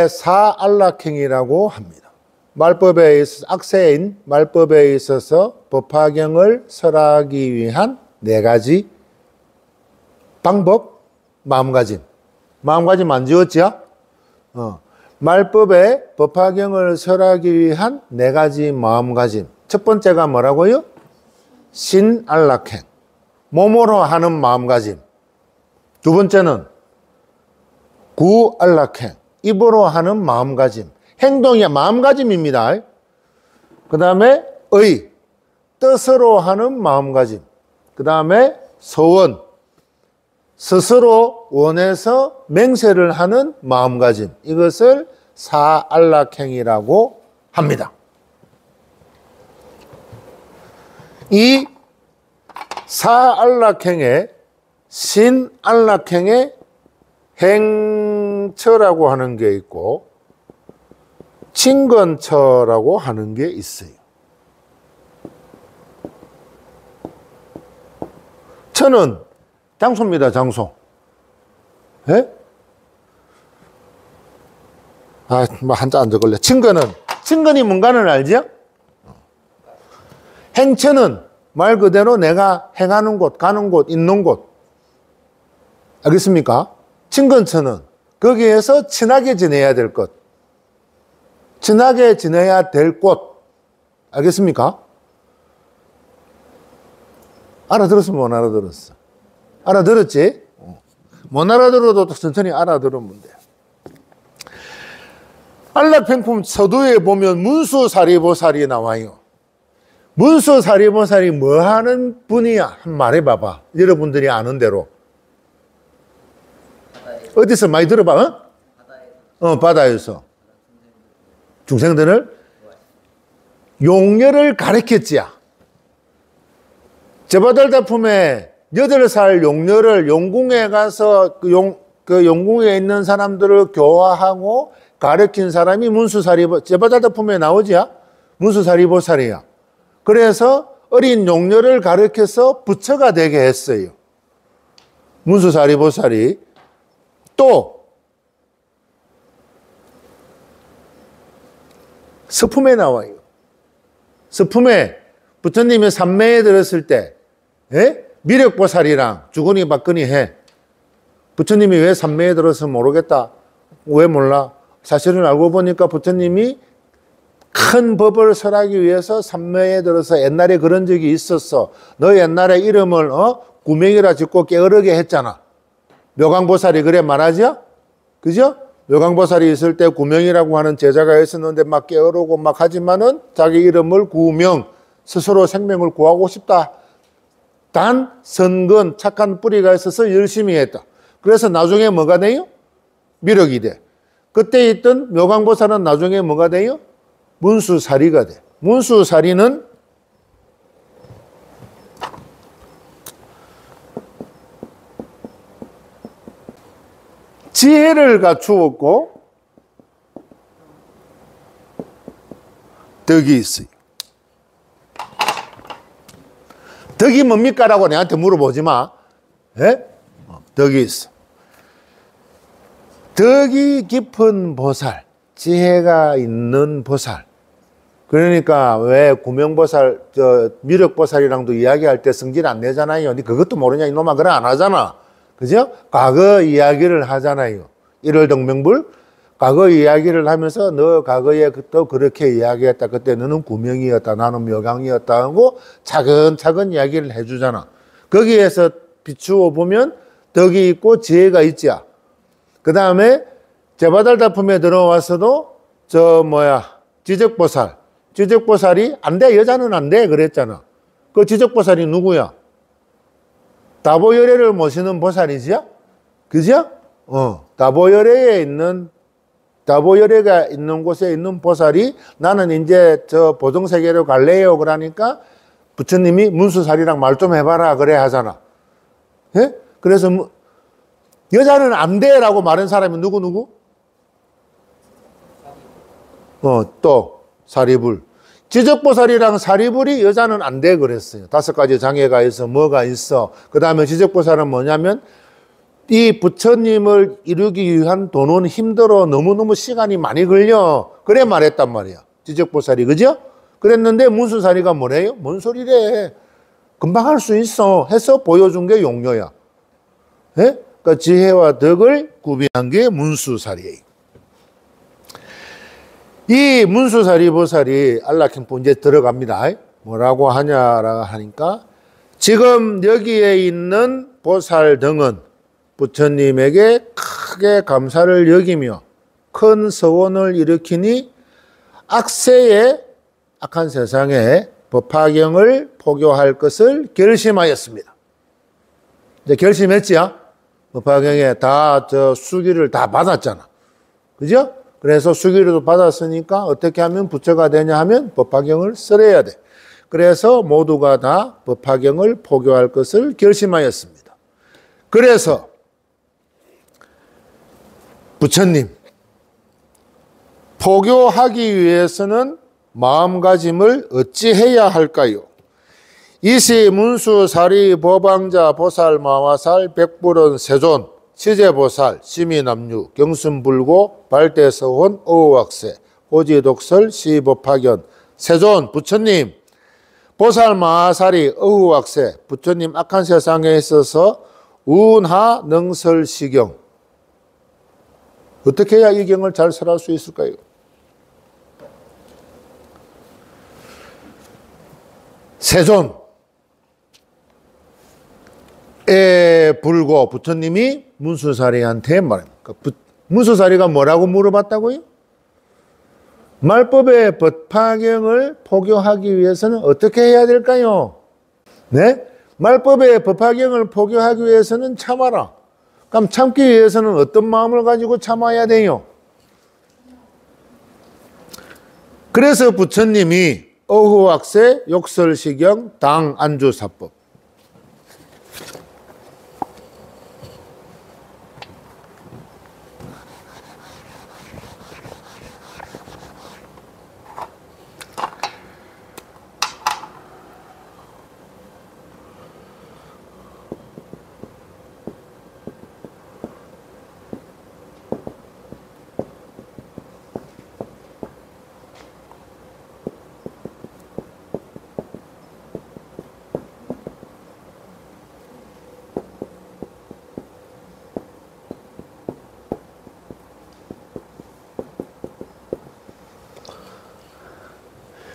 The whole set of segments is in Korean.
사안락행이라고 합니다. 말법에 있어서, 악세인 말법에 있어서 법화경을 설하기 위한 네 가지 방법, 마음가짐. 마음가짐 안 지웠지요? 말법에 법화경을 설하기 위한 네 가지 마음가짐. 첫 번째가 뭐라고요? 신안락행. 몸으로 하는 마음가짐. 두 번째는 구안락행. 입으로 하는 마음가짐. 행동이 마음가짐입니다. 그 다음에 뜻으로 하는 마음가짐. 그 다음에 소원. 스스로 원해서 맹세를 하는 마음가짐. 이것을 사안락행이라고 합니다. 이 사안락행에 신안락행에 행처라고 하는 게 있고 친건처라고 하는 게 있어요. 처는 장소입니다. 장소. 예? 뭐 한자 안 적을래. 친건이 뭔가는 알죠? 행처는 말 그대로 내가 행하는 곳, 가는 곳, 있는 곳. 알겠습니까? 친건처는 거기에서 친하게 지내야 될 것. 친하게 지내야 될 곳. 알겠습니까? 알아들었으면 못 알아들었어. 알아들었지? 못 알아들어도 천천히 알아들으면 돼. 안락행품 서두에 보면 문수사리보살이 나와요. 문수사리보살이 뭐 하는 분이야? 한번 말해봐봐. 여러분들이 아는 대로. 어디서 많이 들어봐? 바다에서. 중생들을 용녀를 가르쳤지야. 제바달다품에 8살 용녀를 용궁에 가서 그 용궁에 있는 사람들을 교화하고 가르친 사람이 제바달다품에 나오지야? 문수사리보살이야. 그래서 어린 용녀를 가르쳐서 부처가 되게 했어요. 문수사리보살이. 또 서품에 나와요. 서품에 부처님이 삼매에 들었을 때 미륵보살이랑 주거니 받거니 해. 부처님이 왜 삼매에 들어서 모르겠다. 왜 몰라? 사실은 알고 보니까 부처님이 큰 법을 설하기 위해서 삼매에 들어서 옛날에 그런 적이 있었어. 너 옛날에 이름을 구명이라 짓고 게으르게 했잖아. 묘강보살이 그래 말하죠? 그죠? 묘강보살이 있을 때 구명이라고 하는 제자가 있었는데 막 게으르고 막 하지만은 자기 이름을 구명, 스스로 생명을 구하고 싶다. 단 선근 착한 뿌리가 있어서 열심히 했다. 그래서 나중에 뭐가 돼요? 미륵이 돼. 그때 있던 묘강보살은 나중에 뭐가 돼요? 문수사리가 돼. 문수사리는 지혜를 갖추었고 덕이 있어요. 덕이 뭡니까? 라고 내한테 물어보지 마. 예? 덕이 있어. 덕이 깊은 보살, 지혜가 있는 보살. 그러니까 왜 구명보살, 미륵보살이랑도 이야기할 때 성질 안 내잖아요. 니 그것도 모르냐? 이놈아, 그래 안 하잖아. 그죠? 과거 이야기를 하잖아요. 일월동명불. 과거 이야기를 하면서 너 과거에 또 그렇게 이야기했다. 그때 너는 구명이었다. 나는 묘강이었다. 하고 차근차근 이야기를 해주잖아. 거기에서 비추어 보면 덕이 있고 지혜가 있지야. 그 다음에 제바달다품에 들어와서도 지적보살. 지적보살이 안 돼. 여자는 안 돼. 그랬잖아. 그 지적보살이 누구야? 다보열애를 모시는 보살이지요? 그죠? 다보열애가 있는 곳에 있는 보살이 나는 이제 저 보정세계로 갈래요. 그러니까 부처님이 문수사리랑 말 좀 해봐라. 그래 하잖아. 예? 그래서 여자는 안 돼. 라고 말한 사람이 누구? 또 사리불. 지적보살이랑 사리불이 여자는 안 돼 그랬어요. 5가지 장애가 있어. 뭐가 있어. 그 다음에 지적보살은 뭐냐면 이 부처님을 이루기 위한 도는 힘들어. 너무너무 시간이 많이 걸려. 그래 말했단 말이야. 지적보살이. 그죠? 그랬는데 문수사리가 뭐래요? 뭔 소리래. 금방 할 수 있어. 해서 보여준 게 용료야. 예? 그러니까 지혜와 덕을 구비한 게 문수사리예요. 이 문수사리 보살이 안락행포 이제 들어갑니다. 뭐라고 하냐라 하니까 지금 여기에 있는 보살 등은 부처님에게 크게 감사를 여기며 큰 서원을 일으키니 악세의 악한 세상에 법화경을 포교할 것을 결심하였습니다. 이제 결심했지요? 법화경에 다 수기를 다 받았잖아. 그죠? 그래서 수기를 받았으니까 어떻게 하면 부처가 되냐 하면 법화경을 써야 돼. 그래서 모두가 다 법화경을 포교할 것을 결심하였습니다. 그래서 부처님 포교하기 위해서는 마음가짐을 어찌해야 할까요? 이시 문수사리 보방자 보살 마화살 백불원 세존 치제보살 시민압류 경순불고 발대서혼 어우학세 호지독설 시법화견 세존 부처님 보살 마화살이 어우학세 부처님 악한 세상에 있어서 운하 능설시경 어떻게 해야 이 경을 잘 설할 수 있을까요? 세존 에 불고 부처님이 문수사리한테 말합니다. 문수사리가 뭐라고 물어봤다고요? 말법의 법화경을 포교하기 위해서는 어떻게 해야 될까요? 네? 말법의 법화경을 포교하기 위해서는 참아라. 그럼 참기 위해서는 어떤 마음을 가지고 참아야 돼요? 그래서 부처님이 어후학세 욕설시경 당안주사법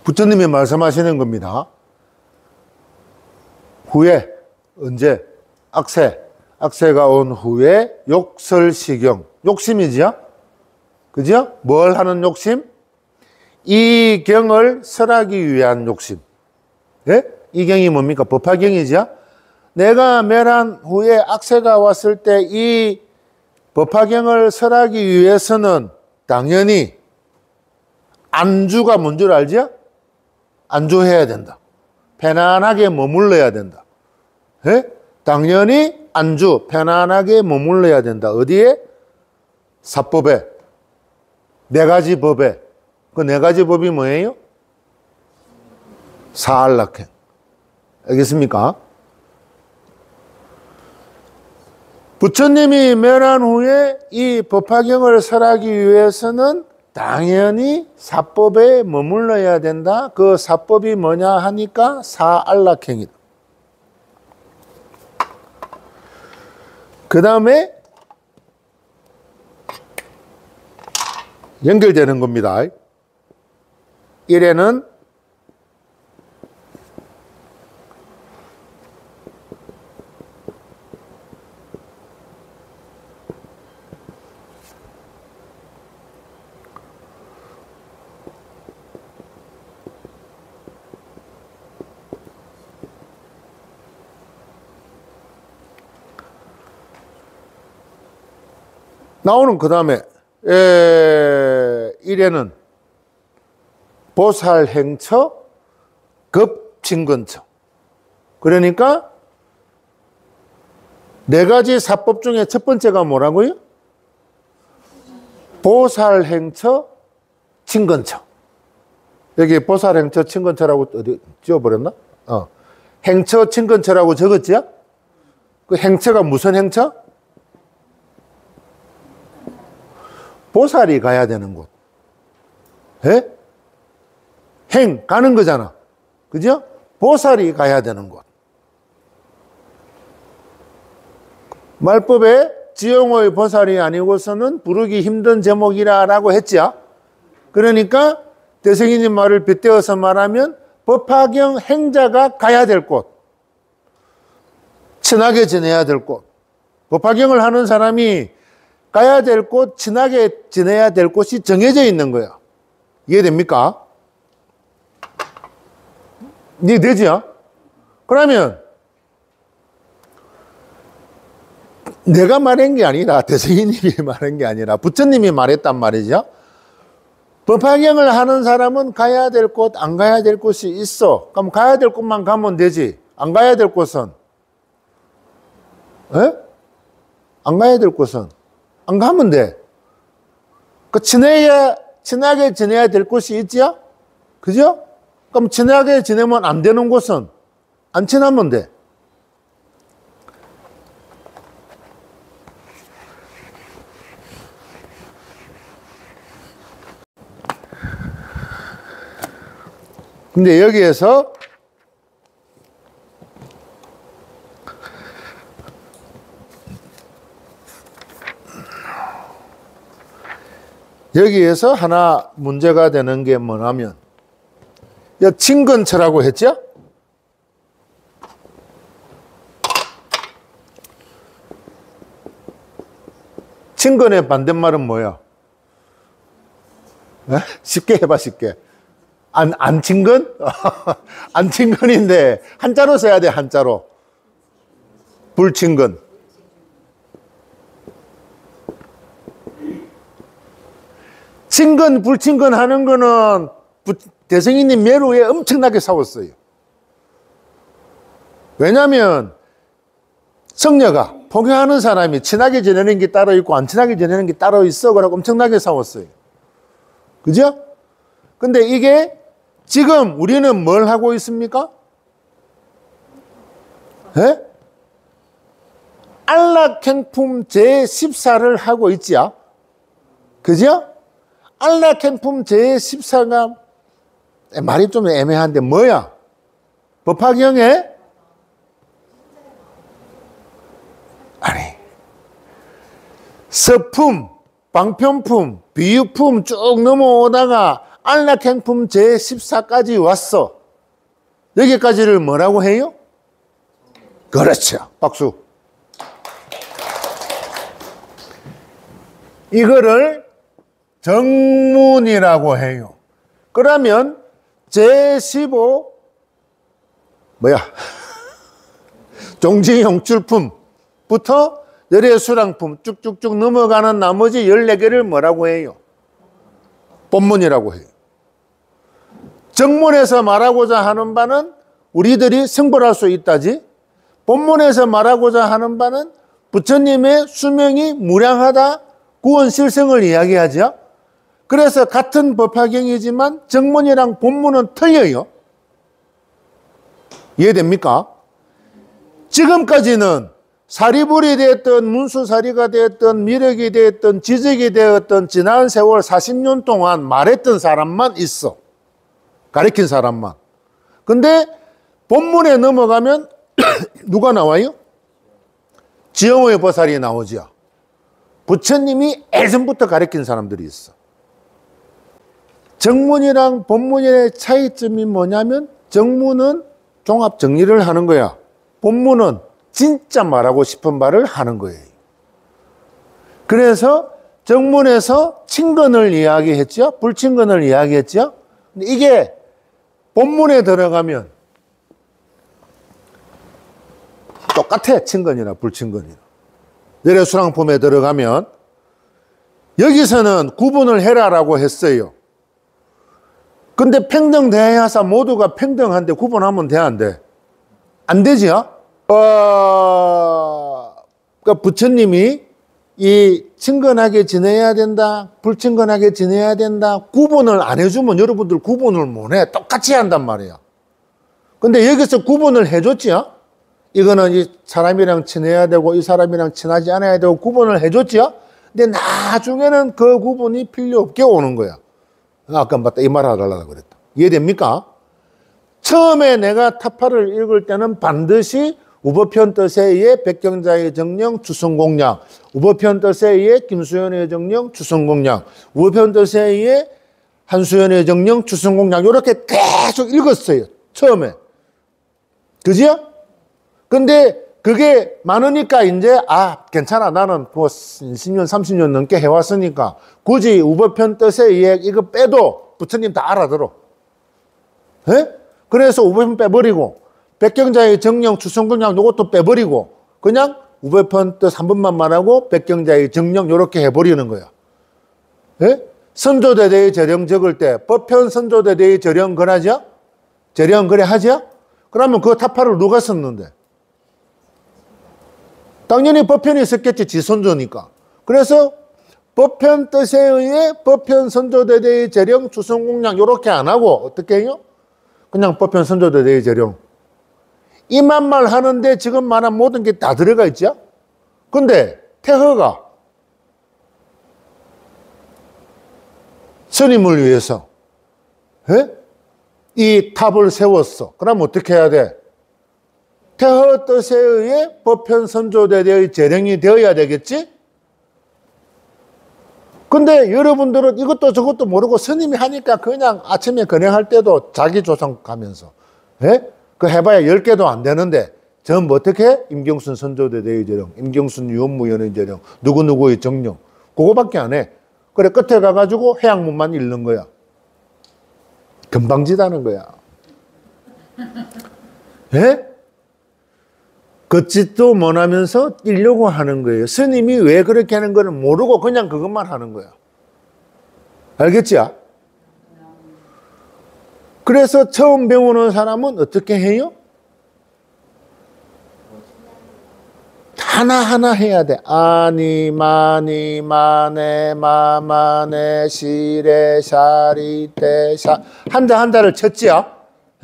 부처님이 말씀하시는 겁니다. 후에 언제 악세가 온 후에 욕설시경 욕심이지요? 그죠? 뭘 하는 욕심? 이 경을 설하기 위한 욕심. 예? 이 경이 뭡니까? 법화경이죠? 내가 멸한 후에 악세가 왔을 때 이 법화경을 설하기 위해서는 당연히 안주가 뭔 줄 알죠? 안주해야 된다. 편안하게 머물러야 된다. 예? 당연히 안주, 편안하게 머물러야 된다. 어디에? 사법에. 네 가지 법에. 그 네 가지 법이 뭐예요? 사안락행. 알겠습니까? 부처님이 멸한 후에 이 법화경을 설하기 위해서는 당연히 사법에 머물러야 된다. 그 사법이 뭐냐 하니까 사안락행이다. 그 다음에 연결되는 겁니다. 1에는 나오는 그 다음에 1에는 보살행처 급진근처. 그러니까 네 가지 사법 중에 첫 번째가 뭐라고요? 보살행처 친근처. 여기 보살행처 친근처라고 어디 지워버렸나? 행처 친근처라고 적었지요? 그 행처가 무슨 행처? 보살이 가야 되는 곳. 예? 행, 가는 거잖아. 그죠? 보살이 가야 되는 곳. 말법에 지용의 보살이 아니고서는 부르기 힘든 제목이라고 했죠. 그러니까 대승이님 말을 빗대어서 말하면 법화경 행자가 가야 될 곳. 친하게 지내야 될 곳. 법화경을 하는 사람이 가야 될 곳, 친하게 지내야 될 곳이 정해져 있는 거야. 이해됩니까? 이해되죠? 그러면 내가 말한 게 아니라 대승이님이 말한 게 아니라 부처님이 말했단 말이죠. 법화경을 하는 사람은 가야 될 곳, 안 가야 될 곳이 있어. 그럼 가야 될 곳만 가면 되지. 안 가야 될 곳은? 에? 안 가야 될 곳은? 안 가면 돼. 친하게 지내야 될 곳이 있지요? 그죠? 그럼 친하게 지내면 안 되는 곳은? 안 친하면 돼. 근데 여기에서 하나 문제가 되는 게 뭐냐면 친근처라고 했죠? 친근의 반대말은 뭐야? 쉽게 해봐, 쉽게. 안 친근? 안 친근인데 한자로 써야 돼, 한자로. 불친근. 친근, 불친근 하는 거는 대승이님 매로에 엄청나게 싸웠어요. 왜냐하면 성녀가 포교하는 사람이 친하게 지내는 게 따로 있고 안 친하게 지내는 게 따로 있어. 그러고 엄청나게 싸웠어요. 그죠? 근데 이게 지금 우리는 뭘 하고 있습니까? 예? 안락행품 제14를 하고 있지요. 그죠? 안락행품 제14가 말이 좀 애매한데 뭐야? 법화경에 아니 서품, 방편품, 비유품 쭉 넘어오다가 안락행품 제14까지 왔어. 여기까지를 뭐라고 해요? 그렇죠. 박수. 이거를 정문이라고 해요. 그러면 제15 뭐야? 종지용출품부터 열애수랑품 쭉쭉쭉 넘어가는 나머지 14개를 뭐라고 해요? 본문이라고 해요. 정문에서 말하고자 하는 바는 우리들이 성불할 수 있다지, 본문에서 말하고자 하는 바는 부처님의 수명이 무량하다, 구원실성을 이야기하죠. 그래서 같은 법화경이지만 정문이랑 본문은 틀려요. 이해됩니까? 지금까지는 사리불이 되었던 문수사리가 되었던 미륵이 되었던 지적이 되었던 지난 세월 40년 동안 말했던 사람만 있어. 가르친 사람만. 근데 본문에 넘어가면 누가 나와요? 지영의 보살이 나오죠. 부처님이 예전부터 가르친 사람들이 있어. 정문이랑 본문의 차이점이 뭐냐면 정문은 종합 정리를 하는 거야. 본문은 진짜 말하고 싶은 말을 하는 거예요. 그래서 정문에서 친근을 이야기했죠. 불친근을 이야기했죠. 근데 이게 본문에 들어가면 똑같아. 친근이나 불친근이나. 열애수랑품에 들어가면 여기서는 구분을 해라라고 했어요. 근데 평등대하사 모두가 평등한데 구분하면 돼, 안 돼? 안 되죠? 그러니까 부처님이 이 친근하게 지내야 된다, 불친근하게 지내야 된다, 구분을 안 해주면 여러분들 구분을 못 해. 똑같이 한단 말이야. 근데 여기서 구분을 해줬지요? 이거는 이 사람이랑 친해야 되고 이 사람이랑 친하지 않아야 되고 구분을 해줬지요? 근데 나중에는 그 구분이 필요 없게 오는 거야. 아까 봤다. 이 말 하려고 그랬다. 이해됩니까? 처음에 내가 타파를 읽을 때는 반드시 우보편 뜻에 의해 백경자의 정령 주성공략, 우보편 뜻에 의해 김수현의 정령 주성공략, 우보편 뜻에 의해 한수연의 정령 주성공략 이렇게 계속 읽었어요. 처음에. 그죠? 근데 그게 많으니까 이제 괜찮아. 나는 뭐 20년 30년 넘게 해왔으니까 굳이 우보편 뜻에 의해 이거 빼도 부처님 다 알아들어. 예? 그래서 우보편 빼버리고 백경자의 정령 주성공략 요것도 빼버리고 그냥 우보편 뜻 한 번만 말하고 백경자의 정령 이렇게 해버리는 거야. 예? 선조대대의 절영 적을 때 법편 선조대대의 절영 그러죠? 절영 그래 하죠? 그러면 그 타파를 누가 썼는데? 당연히 법편이 썼겠지. 지선조니까. 그래서 법편 뜻에 의해 법편 선조대대의 절영 주성공략 이렇게 안 하고 어떻게 해요? 그냥 법편 선조대대의 절영. 이만 말 하는데 지금 말한 모든 게 다 들어가 있죠? 근데 태허가 스님을 위해서 이 탑을 세웠어. 그럼 어떻게 해야 돼? 태허 뜻에 의해 법편 선조대대의 재령이 되어야 되겠지? 근데 여러분들은 이것도 저것도 모르고 스님이 하니까 그냥 아침에 건행할 때도 자기 조상 가면서 그 해봐야 10개도 안 되는데 전부 어떻게 해? 임경순 선조대대의 재령, 임경순 유원무연의 재령, 누구누구의 정령 그거밖에 안 해. 그래 끝에 가가지고 해양문만 읽는 거야. 금방지다는 거야. 예? 걷짓도 못하면서 읽려고 하는 거예요. 스님이 왜 그렇게 하는 거를 모르고 그냥 그것만 하는 거야. 알겠지? 그래서 처음 배우는 사람은 어떻게 해요? 하나하나 해야 돼. 아니, 마니, 마네, 마마네, 시레, 샤리, 테, 샤. 한자를 쳤지요?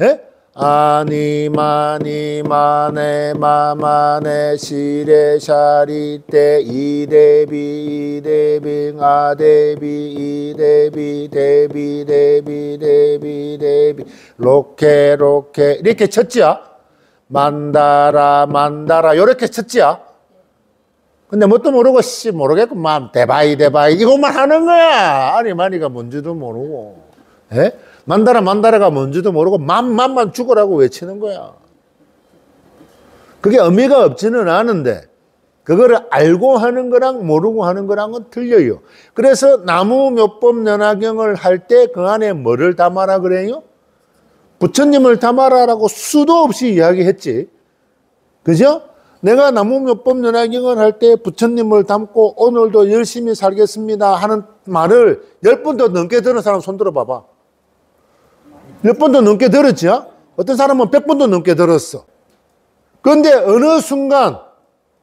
예? 아니, 마니, 마네, 마마네, 시레, 샤리, 테, 이대비, 이대빙, 아대비, 이대비, 대비, 대비, 대비, 대비, 로케, 로케. 이렇게 쳤지요? 만다라, 만다라. 이렇게 쳤지요? 근데 뭣도 모르고 모르겠고 대바이 대바이 이것만 하는 거야. 아니 마니가 뭔지도 모르고 만다라 만다라가 뭔지도 모르고 만만 죽으라고 외치는 거야. 그게 의미가 없지는 않은데 그거를 알고 하는 거랑 모르고 하는 거랑은 틀려요. 그래서 나무묘법연화경을 할 때 그 안에 뭐를 담아라 그래요? 부처님을 담아라라고 수도 없이 이야기했지. 그죠? 내가 나무묘법연화경을 할 때 부처님을 담고 오늘도 열심히 살겠습니다 하는 말을 10번도 넘게 들은 사람 손 들어봐봐. 10번도 넘게 들었죠? 어떤 사람은 100번도 넘게 들었어. 그런데 어느 순간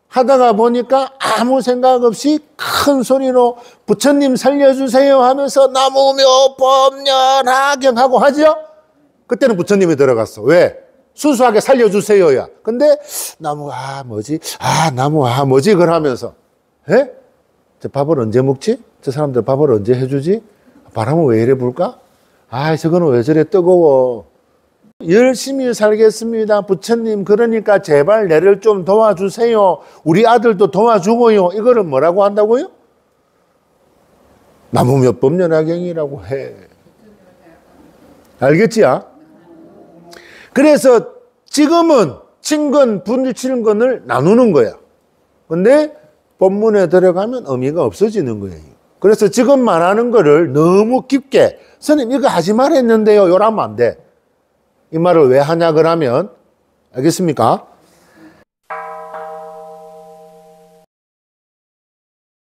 하다가 보니까 아무 생각 없이 큰 소리로 부처님 살려주세요 하면서 나무묘법연화경 하고 하죠? 그때는 부처님이 들어갔어. 왜? 순수하게 살려주세요야. 근데 나무 뭐지? 뭐지? 그러면서 저 밥을 언제 먹지? 저 사람들 밥을 언제 해주지? 바람은 왜 이래 불까? 저거는 왜 저래 뜨거워? 열심히 살겠습니다. 부처님 그러니까 제발 내를 좀 도와주세요. 우리 아들도 도와주고요. 이거를 뭐라고 한다고요? 나무묘법연화경이라고 해. 알겠지야? 그래서 지금은 친근, 분칠근을 나누는 거야. 근데 본문에 들어가면 의미가 없어지는 거예요. 그래서 지금 말하는 거를 너무 깊게 스님 이거 하지 말했는데요. 이러면 안 돼. 이 말을 왜 하냐 그러면 알겠습니까?